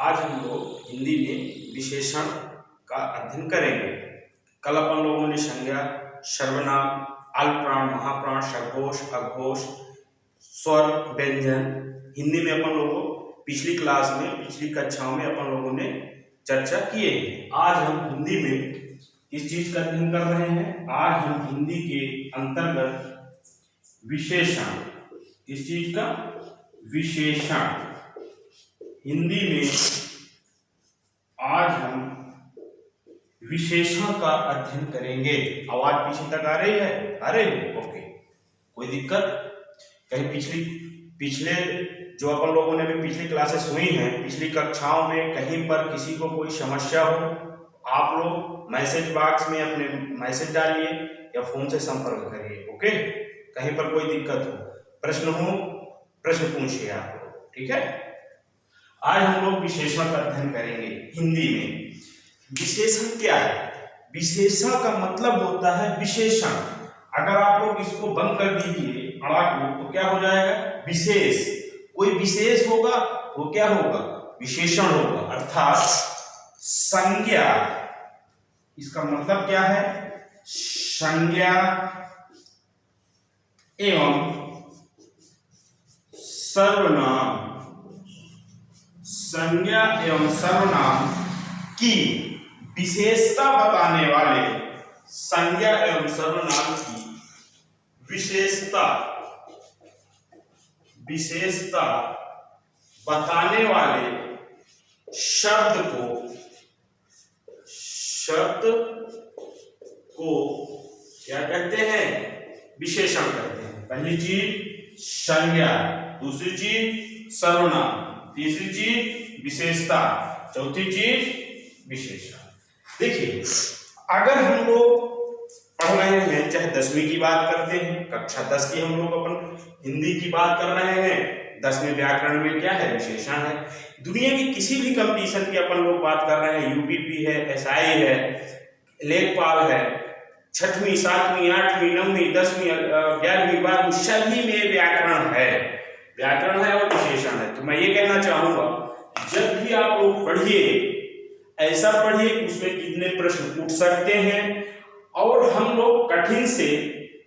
आज हम लोग हिंदी में विशेषण का अध्ययन करेंगे। कल अपन लोगों ने संज्ञा, सर्वनाम, अल्पप्राण, महाप्राण, सघोष, अघोष, स्वर, व्यंजन हिंदी में अपन लोगों पिछली क्लास में, पिछली कक्षाओं में अपन लोगों ने चर्चा किए हैं। आज हम हिंदी में किस चीज का अध्ययन कर रहे हैं? आज हम हिंदी के अंतर्गत विशेषण, किस चीज का? विशेषण। हिंदी में आज हम विशेषण का अध्ययन करेंगे। आवाज पीछे तक आ रही है? आ रही है? ओके, कोई दिक्कत? कहीं पिछले जो अपन लोगों ने भी पिछली क्लासेस हुई हैं, पिछली कक्षाओं में कहीं पर किसी को कोई समस्या हो, आप लोग मैसेज बॉक्स में अपने मैसेज डालिए या फोन से संपर्क करिए। ओके, कहीं पर कोई दिक्कत हो, प्रश्न हो, प्रश्न पूछिए आप लोग। ठीक है, आज हम लोग विशेषण का अध्ययन करेंगे हिंदी में। विशेषण क्या है? विशेषण का मतलब होता है विशेषण। अगर आप लोग इसको बंद कर दीजिए अड़ा को, तो क्या हो जाएगा? विशेष। कोई विशेष होगा, वो क्या होगा? विशेषण होगा। अर्थात संज्ञा, इसका मतलब क्या है? संज्ञा एवं सर्वनाम, संज्ञा एवं सर्वनाम की विशेषता बताने वाले, संज्ञा एवं सर्वनाम की विशेषता बताने वाले शब्द को क्या कहते हैं? विशेषण कहते हैं। पहली चीज संज्ञा, दूसरी चीज सर्वनाम, तीसरी चीज विशेषता, चौथी चीज विशेषण। देखिए, अगर हम लोग पढ़ रहे हैं, चाहे 10वीं की बात करते हैं, कक्षा 10 की हम लोग अपन हिंदी की बात कर रहे हैं, 10 में व्याकरण में क्या है? विशेषण है। दुनिया की किसी भी कंपटीशन की अपन लोग बात कर रहे हैं, यूपीपी है, एसआई है, लेखपाल है, 6वीं, 7वीं, 8वीं, 9वीं, 10वीं, 11वीं, 12वीं, सभी में व्याकरण है। व्याकरण है और विशेषण है। तो मैं ये कहना चाहूंगा, जब भी आप लोग पढ़िए, ऐसा पढ़िए कि उसमें कितने प्रश्न पूछ सकते हैं और हम लोग कठिन से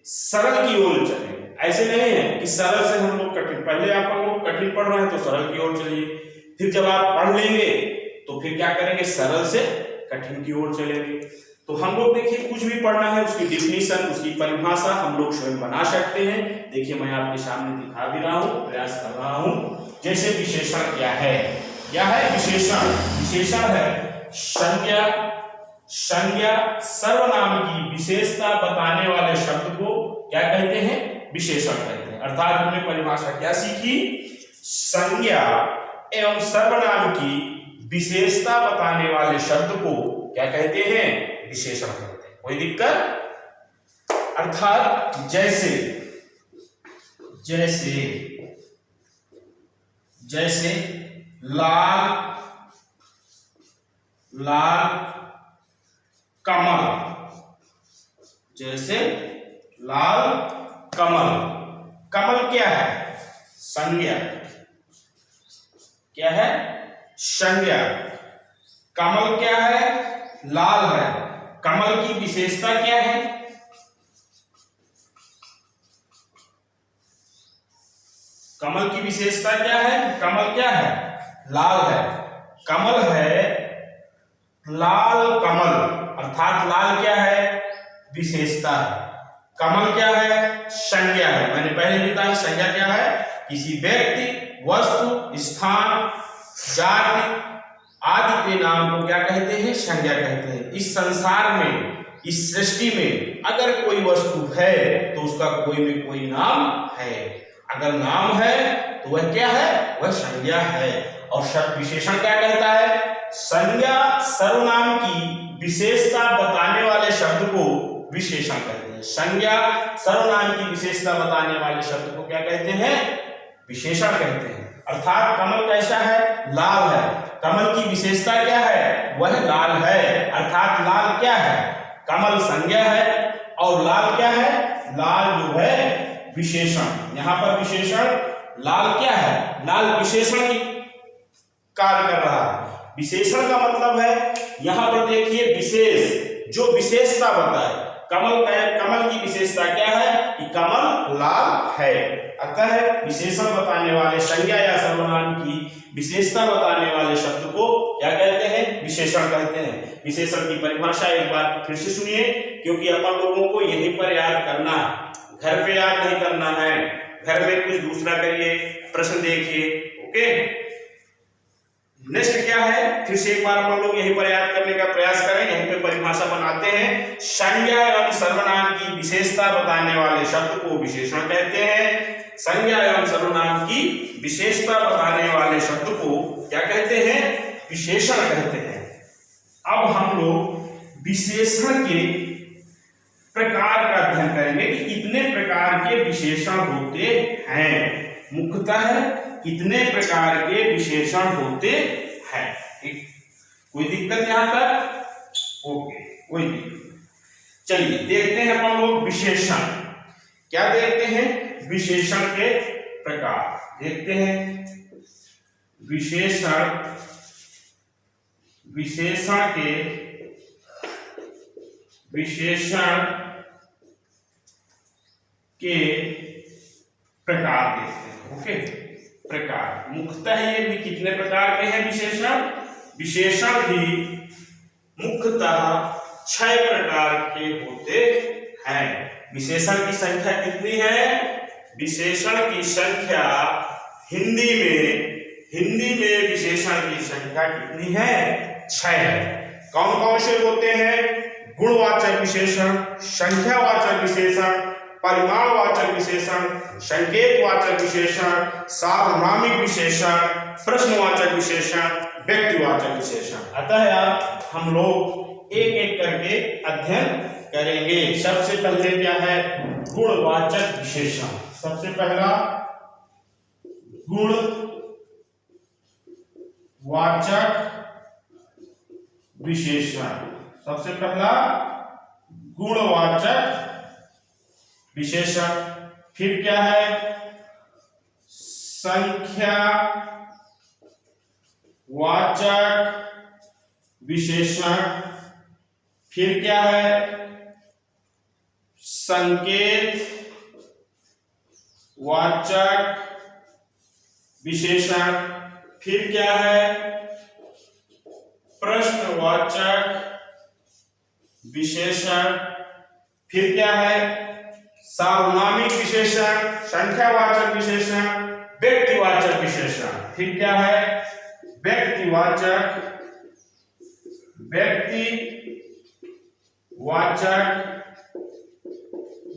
सरल की ओर चलें। ऐसे नहीं है कि सरल से हम लोग कठिन, पहले आप लोग कठिन पढ़ रहे हैं तो सरल की ओर चलिए, फिर जब आप पढ़ लेंगे तो फिर क्या करेंगे? सरल से कठिन की ओर चलेंगे। तो हम लोग देखिए, कुछ भी पढ़ना है, उसकी डिफिनीशन, उसकी परिभाषा हम लोग स्वयं बना सकते हैं। देखिए, मैं आपके सामने दिखा भी रहा हूं, प्रयास कर रहा हूं। जैसे विशेषण क्या है? क्या है विशेषण? विशेषण है संज्ञा सर्वनाम की विशेषता बताने वाले शब्द को क्या कहते हैं? विशेषण कहते हैं। अर्थात हमने परिभाषा क्या सीखी? संज्ञा एवं सर्वनाम की विशेषता बताने वाले शब्द को क्या कहते हैं? विशेषण कहते हैं। कोई दिक्कत? अर्थात जैसे लाल कमल, जैसे लाल कमल। कमल क्या है? संज्ञा। क्या है? संज्ञा। कमल क्या है? लाल है। कमल की विशेषता क्या है? कमल की विशेषता क्या है? कमल क्या है? लाल है। कमल है लाल कमल, अर्थात लाल क्या है? विशेषता है। कमल क्या है? संज्ञा है। मैंने पहले भी कहा, संज्ञा क्या है? किसी व्यक्ति, वस्तु, स्थान, जाति आदि के नाम को क्या कहते हैं? संज्ञा कहते हैं। इस संसार में, इस सृष्टि में अगर कोई वस्तु है तो उसका कोई में कोई नाम है। अगर नाम है तो वह क्या है? वह संज्ञा है। और शब्द विशेषण क्या कहता है? संज्ञा सर्वनाम की विशेषता बताने वाले शब्द को विशेषण कहते हैं। संज्ञा सर्वनाम की विशेषता बताने वाले शब्द को क्या कहते हैं? विशेषण कहते हैं। अर्थात कमल कैसा है? लाल है। कमल की विशेषता क्या है? वह लाल है। अर्थात लाल क्या है? कमल संज्ञा है और लाल क्या है? लाल जो है विशेषण। यहां पर विशेषण लाल क्या है? लाल विशेषण की कार्य कर रहा है। विशेषण का मतलब है, यहाँ पर देखिए विशेष, जो विशेषता बताए। कमल की विशेषता क्या है कि कमल लाल है। अतः विशेषण बताने वाले, संज्ञा या सर्वनाम की विशेषता बताने वाले शब्द को क्या कहते हैं? विशेषण कहते हैं। विशेषण की परिभाषा एक बार फिर से सुनिए, क्योंकि अपन लोगों को यहीं पर याद करना है, घर पे याद नहीं करना है। घर में कुछ दूसरा करिए, प्रश्न देखिए। ओके, नेक्स्ट क्या है, फिर से एक बार हम लोग यहीं पर याद करने का प्रयास करें। यहीं पे परिभाषा बनाते हैं। संज्ञा एवं सर्वनाम की विशेषता बताने वाले शब्द को विशेषण कहते हैं। संज्ञा एवं सर्वनाम की विशेषता बताने वाले शब्द को क्या कहते हैं? विशेषण कहते हैं। अब हम लोग विशेषण के प्रकार का अध्ययन करेंगे कि कितने प्रकार के विशेषण होते हैं। मुख्यतः कितने प्रकार के विशेषण होते हैं। ठीक, कोई दिक्कत यहां तक? ओके, कोई दिक्कत। चलिए देखते हैं अपन लोग विशेषण। क्या देखते हैं? विशेषण के प्रकार देखते हैं। विशेषण के प्रकार देखते हैं। ओके, प्रकार मुख्यतः ये भी कितने प्रकार के हैं विशेषण? विशेषण भी मुख्यतः 6 प्रकार के होते हैं। विशेषण की संख्या कितनी है? विशेषण की संख्या हिंदी में विशेषण की संख्या कितनी है? 6 है। कौन कौन से होते हैं? गुणवाचक विशेषण, संख्यावाचक विशेषण, परिमाणवाचक विशेषण, संकेतवाचक विशेषण, सार्वनामिक विशेषण, प्रश्नवाचक विशेषण, व्यक्तिवाचक विशेषण। अतः हम लोग एक एक करके अध्ययन करेंगे। सबसे पहले क्या है? गुणवाचक विशेषण। सबसे पहला गुणवाचक विशेषण। सबसे पहला गुणवाचक विशेषण। फिर क्या है? संख्यावाचक विशेषण। फिर क्या है? संकेत वाचक विशेषण। फिर क्या है? प्रश्नवाचक विशेषण। फिर क्या है? सार्वनामिक विशेषण, संख्यावाचक विशेषण, व्यक्तिवाचक विशेषण। फिर क्या है? व्यक्तिवाचक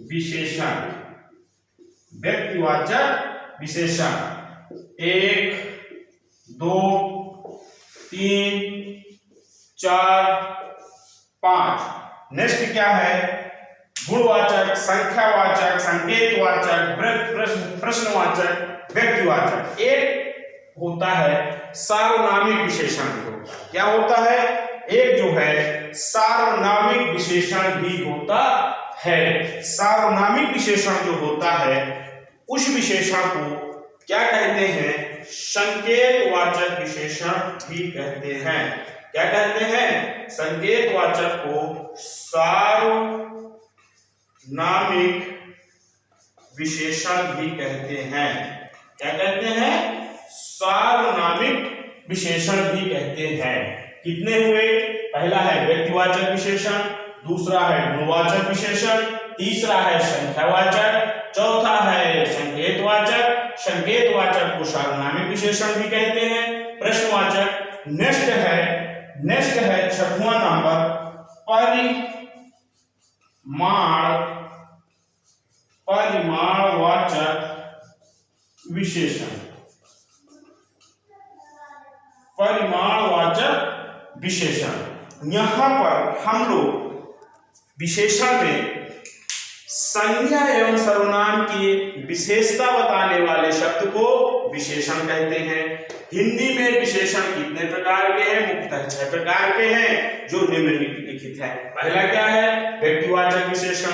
विशेषण। व्यक्तिवाचक विशेषण 1, 2, 3, 4, 5। नेक्स्ट क्या है? गुणवाचक, संख्यावाचक, संकेतवाचक, प्रश्नवाचक, व्यक्तिवाचक। एक होता है सार्वनामिक विशेषण। क्या होता है? एक जो है सार्वनामिक विशेषण भी होता है। सार्वनामिक विशेषण जो होता है उस विशेषण को क्या कहते हैं? संकेतवाचक विशेषण भी कहते हैं। क्या कहते हैं? संकेतवाचक को सार्वनामिक विशेषण भी कहते हैं। क्या कहते हैं? सार्वनामिक विशेषण भी कहते हैं। कितने हुए? पहला है व्यक्तिवाचक विशेषण, दूसरा है गुणवाचक विशेषण, तीसरा है संख्यावाचक, चौथा है संकेतवाचक। संकेतवाचक को सार्वनामिक विशेषण भी कहते हैं। प्रश्नवाचक नेक्स्ट है 6वां नंबर परिमाणवाचक विशेषण। परिमाणवाचक विशेषण। यहां पर हम लोग विशेषण में संज्ञा एवं सर्वनाम की विशेषता बताने वाले शब्द को विशेषण कहते हैं। हिंदी में विशेषण कितने प्रकार के हैं? मुख्यतः 6 प्रकार के हैं जो निम्नलिखित है। पहला क्या है? व्यक्तिवाचक विशेषण,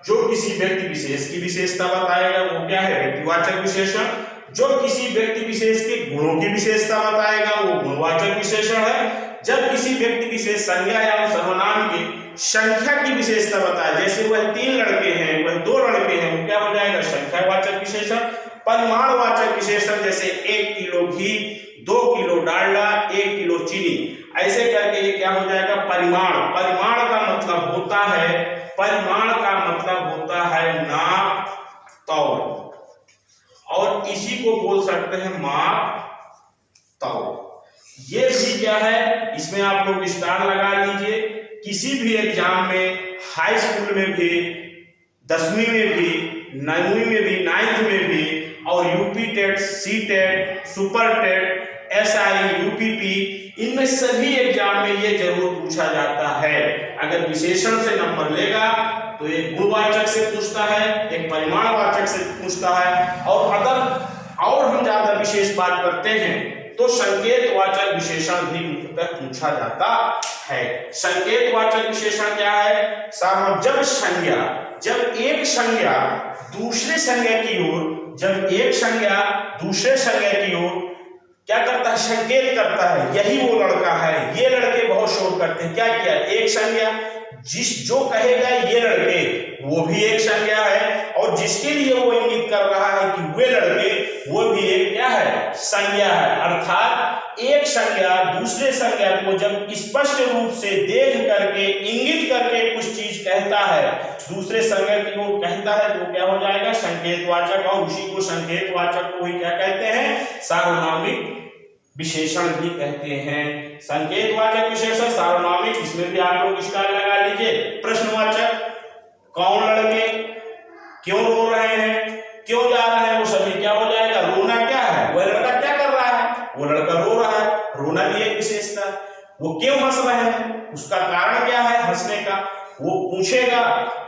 जो किसी व्यक्ति विशेष की विशेषता बताएगा वो क्या है? व्यक्तिवाचक विशेषण। जो किसी व्यक्ति विशेष के गुणों की विशेषता बताएगा वो गुणवाचक विशेषण है। जब किसी व्यक्ति विशेष संज्ञा या सर्वनाम की संख्या की विशेषता बताए, जैसे वह 3 लड़के हैं, वह 2 लड़के हैं, वो क्या हो जाएगा? संख्यावाचक विशेषण। परिमाणवाचक विशेषण, जैसे 1 किलो घी, 2 किलो डालडा, 1 किलो चीनी, ऐसे करके ये क्या हो जाएगा? परिमाण। परिमाण का मतलब होता है, परिमाण का मतलब होता है नाप तौल, और इसी को बोल सकते हैं माप तौल। ये भी क्या है, इसमें आप लोग स्टार लगा लीजिए। किसी भी एग्जाम में, हाई स्कूल में भी, 10वीं में भी, 9वीं में भी, 9th में भी, और UP TET, C TET, super TET, SI, UPP, इनमें सभी एग्जाम में ये जरूर पूछा जाता है। अगर विशेषण से नंबर लेगा तो एक गुणवाचक से पूछता है, एक परिमाणवाचक से पूछता है, और अगर और हम ज्यादा विशेष बात करते हैं तो संकेतवाचक विशेषण भी मुख्यतः पूछा जाता है। संकेतवाचक विशेषण क्या है? जब संज्ञा, जब एक संज्ञा दूसरे संज्ञा की ओर, जब एक संज्ञा दूसरे संज्ञा की ओर क्या करता है? संकेत करता है, यही वो लड़का है, ये लड़के बहुत शोर करते हैं। क्या किया? एक संज्ञा, जो कहेगा ये लड़के, वो भी एक संज्ञा है, और जिसके लिए वो इंगित कर रहा है कि वे लड़के, वो भी एक क्या है? संज्ञा है। अर्थात एक संज्ञा दूसरे संज्ञा को जब स्पष्ट रूप से देख करके, इंगित करके कुछ चीज कहता है, दूसरे संज्ञा की वो कहता है, तो क्या हो जाएगा? संकेतवाचक। और उसी को संकेतवाचक को ही क्या कहते हैं? सार्वनामिक विशेषण भी कहते हैं। संकेतवाचक विशेषण, सार्वनामिक, इसमें भी आप लोग स्टार लगा लीजिए। प्रश्नवाचक, कौन लड़के क्यों रो रहे हैं, क्यों जा रहे हैं, वो सभी क्या हो जाएगा? रोना क्या है? वह लड़का क्या कर रहा है? वो लड़का रो रहा है, रोना भी एक विशेषता। वो क्यों हंस रहे हैं, उसका कारण क्या है हंसने का, वो पूछेगा,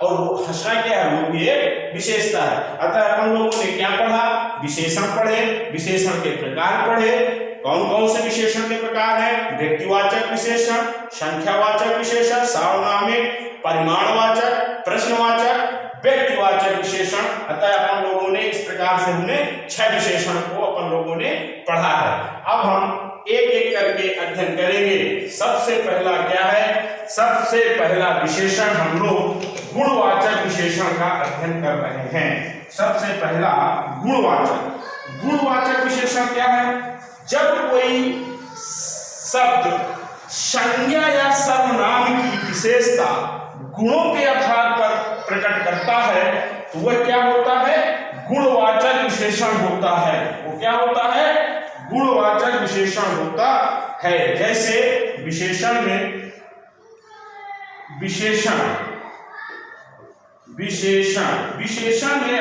और वो हंसना क्या है, वो भी एक विशेषता है। अतः अपन लोगों ने क्या पढ़ा? विशेषण पढ़े, विशेषण के प्रकार पढ़े। कौन कौन से विशेषण के प्रकार हैं? व्यक्तिवाचक विशेषण, संख्यावाचक विशेषण, सार्वनामिक, परिमाणवाचक, प्रश्नवाचक, व्यक्तिवाचक विशेषण। अतः अपन लोगों ने इस प्रकार से हमने 6 विशेषण को अपन लोगों ने पढ़ा है। अब हम एक एक करके अध्ययन करेंगे। सबसे पहला क्या है? सबसे पहला विशेषण हम लोग गुणवाचक विशेषण का अध्ययन कर रहे हैं। सबसे पहला गुणवाचक। गुणवाचक विशेषण क्या है? जब कोई शब्द संज्ञा या सर्वनाम की विशेषता गुणों के आधार पर प्रकट करता है तो वह क्या होता है? गुणवाचक विशेषण होता है। वो क्या होता है? गुणवाचक विशेषण होता है। जैसे विशेषण में विशेषण में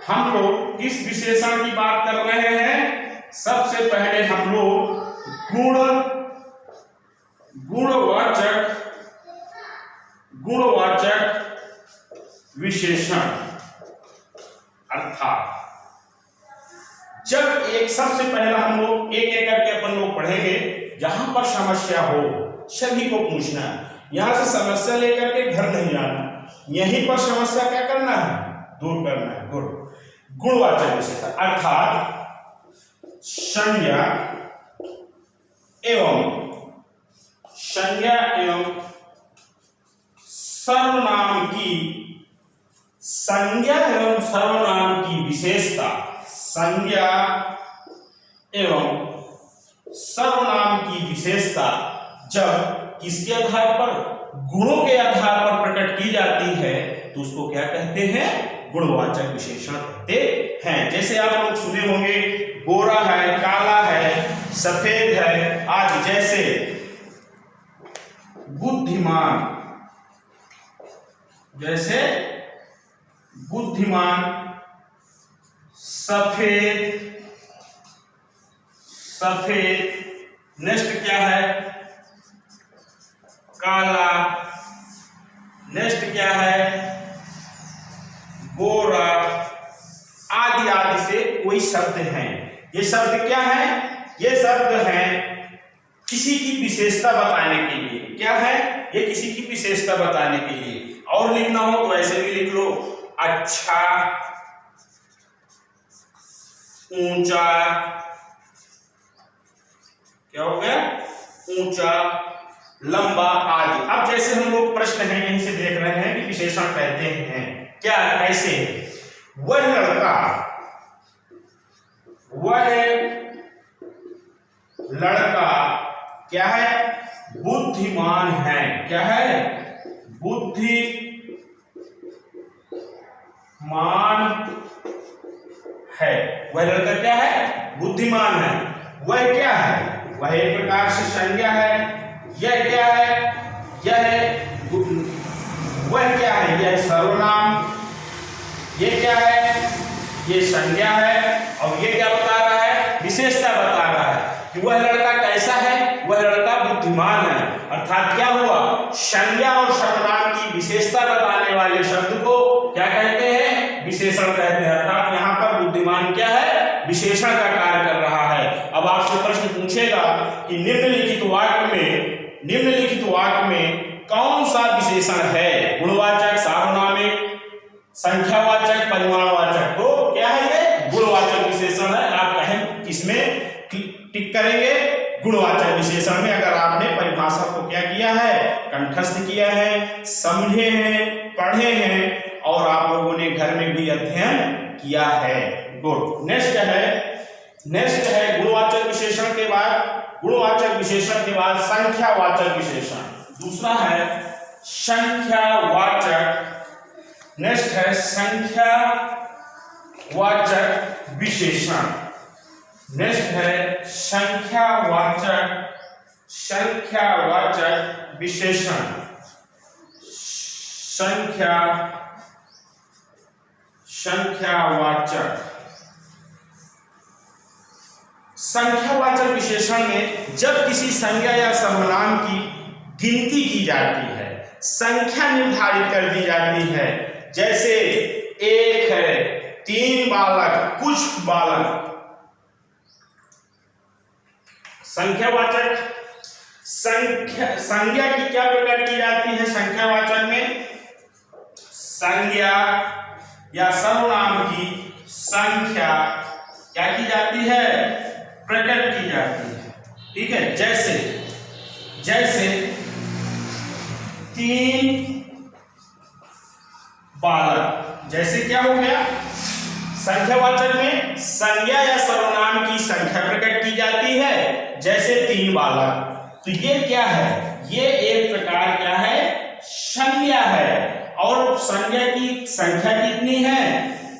हम लोग किस विशेषण की बात कर रहे हैं? सबसे पहले हम लोग गुणवाचक विशेषण, अर्थात जब एक, सबसे पहला हम लोग एक एक करके अपन लोग पढ़ेंगे। जहां पर समस्या हो सभी को पूछना है, यहां से समस्या लेकर के घर नहीं जाना, यहीं पर समस्या क्या करना है? दूर करना है। गुणवाचक विशेषण अर्थात संज्ञा एवं सर्वनाम की, संज्ञा एवं सर्वनाम की विशेषता, संज्ञा एवं सर्वनाम की विशेषता जब किसके आधार पर? गुणों के आधार पर प्रकट की जाती है तो उसको क्या कहते हैं? गुणवाचक विशेषण कहते हैं। जैसे आप लोग सुने होंगे, गोरा है, काला है, सफेद है आदि। जैसे बुद्धिमान, जैसे बुद्धिमान, सफेद, नेक्स्ट क्या है? काला, नेक्स्ट क्या है? गोरा आदि आदि से कोई शब्द हैं। ये शब्द क्या है? ये शब्द हैं किसी की विशेषता बताने के लिए। क्या है? ये किसी की विशेषता बताने के लिए। और लिखना हो तो ऐसे भी लिख लो, अच्छा, ऊंचा, क्या हो गया, ऊंचा, लंबा आदि। अब जैसे हम लोग प्रश्न है यहीं से देख रहे हैं कि विशेषण कहते हैं क्या, कैसे, वह लड़का क्या है, बुद्धिमान है, क्या है, बुद्धिमान है। वह लड़का क्या है, बुद्धिमान है। वह क्या है, वह एक प्रकार से संज्ञा है। यह क्या है, यह है, वह क्या है, यह सर्वनाम। ये क्या है, ये संज्ञा है। और ये क्या बता रहा है, विशेषता बता रहा है कि वह लड़का कैसा है, वह लड़का बुद्धिमान है। अर्थात क्या हुआ, संज्ञा और सर्वनाम की विशेषता बताने वाले शब्द को क्या कहते हैं, विशेषण कहते हैं। अर्थात यहाँ पर बुद्धिमान क्या है, विशेषण का कार्य कर रहा है। अब आपसे प्रश्न पूछेगा कि निम्नलिखित वाक्य में कौन सा विशेषण है, गुणवाचक, सार्वनामिक, संख्यावाचक, परिमाणवाचक। तो क्या है, ये गुणवाचक विशेषण है। आप कहें किसमें टिक करेंगे, गुणवाचक विशेषण में। अगर आपने परिभाषा को क्या किया है, कंठस्थ किया है, समझे हैं, पढ़े हैं और आप लोगों ने घर में भी अध्ययन किया है। गुड। नेक्स्ट है गुणवाचक विशेषण के बाद संख्यावाचक विशेषण। दूसरा है संख्यावाचक। नेक्स्ट है संख्यावाचक विशेषण। नेक्स्ट है संख्यावाचक विशेषण। संख्यावाचक विशेषण में जब किसी संज्ञा या सर्वनाम की गिनती की जाती है, संख्या निर्धारित कर दी जाती है, जैसे एक है, 3 बालक, कुछ बालक। संख्यावाचक संज्ञा की क्या प्रकट की जाती है, संख्यावाचक में संज्ञा या सर्वनाम की संख्या क्या की जाती है, प्रकट की जाती है। ठीक है, जैसे 3 बालक। जैसे क्या हो गया, संख्यावाचक में संज्ञा या सर्वनाम की संख्या प्रकट की जाती है, जैसे 3 बालक। तो ये क्या है, ये एक प्रकार क्या है, संज्ञा है। और संज्ञा की संख्या कितनी है,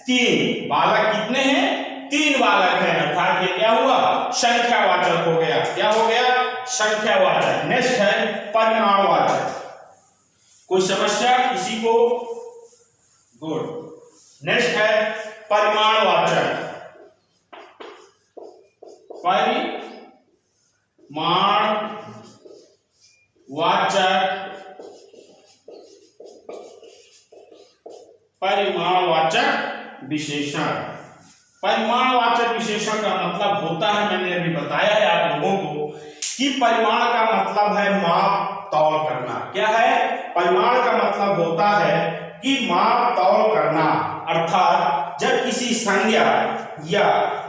3। बालक कितने हैं, 3 बालक हैं। अर्थात ये क्या हुआ, संख्यावाचक हो गया। क्या हो गया, संख्यावाचक। नेक्स्ट है परिमाणवाचक। कोई समस्या किसी को? गुड। नेक्स्ट है परिमाणवाचक। परिमाणवाचक विशेषण। परिमाणवाचक विशेषण का मतलब होता है, मैंने अभी बताया है आप लोगों को कि परिमाण का मतलब है माप तौल करना। क्या है, परिमाण का मतलब होता है कि माप तौल करना। अर्थात जब किसी संज्ञा या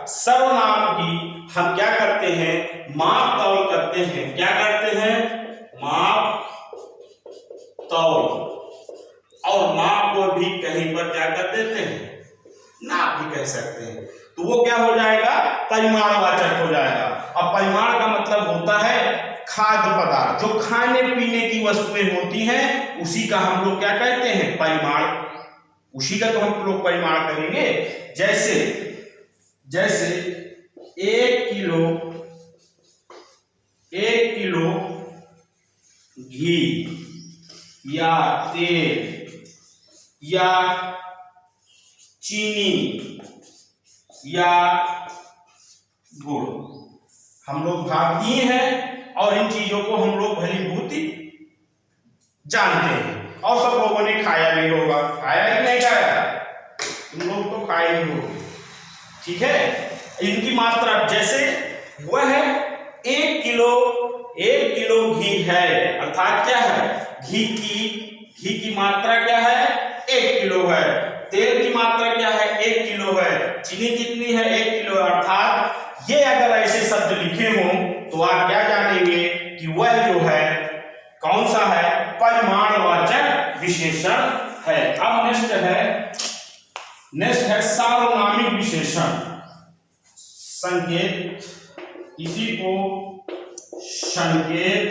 सर्वनाम की हम क्या करते हैं, माप तौल करते हैं। क्या करते हैं, माप तौल। और माप को भी कहीं पर क्या कर देते हैं, नाप भी कह सकते हैं। तो वो क्या हो जाएगा, परिमाणवाचक हो जाएगा। अब परिमाण का मतलब होता है खाद्य पदार्थ, जो खाने पीने की वस्तुएं होती हैं, उसी का हम लोग क्या कहते हैं, परिमाण। उसी का तो हम लोग परिमाण करेंगे। जैसे 1 किलो घी या तेल या चीनी या गुड़। हम लोग भारतीय हैं और इन चीजों को हम लोग भली भांति जानते हैं और सब लोगों ने खाया भी होगा। खाया कि नहीं खाया, तुम लोग तो खाए ही होंगे। ठीक है, इनकी मात्रा जैसे वह है 1 किलो घी है। अर्थात क्या है, घी की मात्रा क्या है, 1 किलो है। तेल की मात्रा क्या है 1 किलो है, चीनी कितनी है 1 किलो, अर्थात ये अगर ऐसे शब्द लिखे हों तो आप क्या जानेंगे कि वह जो है कौन सा है, परिमाणवाचक विशेषण है। अब नेक्स्ट है सार्वनामिक विशेषण। संकेत, इसी को संकेत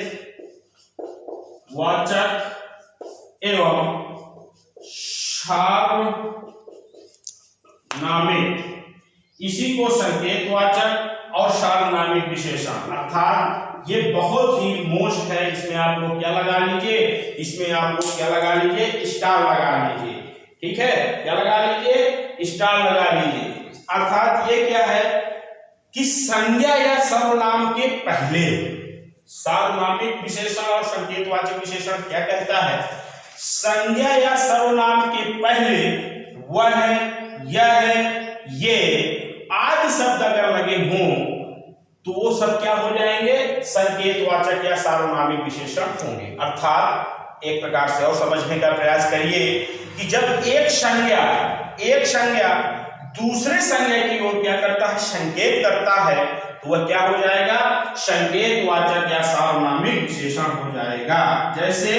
वाचक एवं सार्वनामिक, इसी को संकेतवाचक और सार्वनामिक विशेषण, अर्थात ये बहुत ही मोस्ट है। इसमें आप लोग क्या लगा लीजिए, इसमें आप लोग क्या लगा लीजिए, स्टार लगा लीजिए। ठीक है, क्या लगा लीजिए, स्टार लगा लीजिए। अर्थात ये क्या है कि संज्ञा या सर्वनाम के पहले, सार्वनामिक विशेषण और संकेतवाचक विशेषण क्या कहता है, संज्ञा या सर्वनाम के पहले वह, यह, ये आदि शब्द अगर लगे हों तो वो सब क्या हो जाएंगे, संकेतवाचक या सार्वनामिक विशेषण होंगे। अर्थात एक प्रकार से और समझने का प्रयास करिए कि जब एक संज्ञा दूसरे संज्ञा की ओर क्या करता है, संकेत करता है, तो वह क्या हो जाएगा, संकेतवाचक या सार्वनामिक विशेषण हो जाएगा। जैसे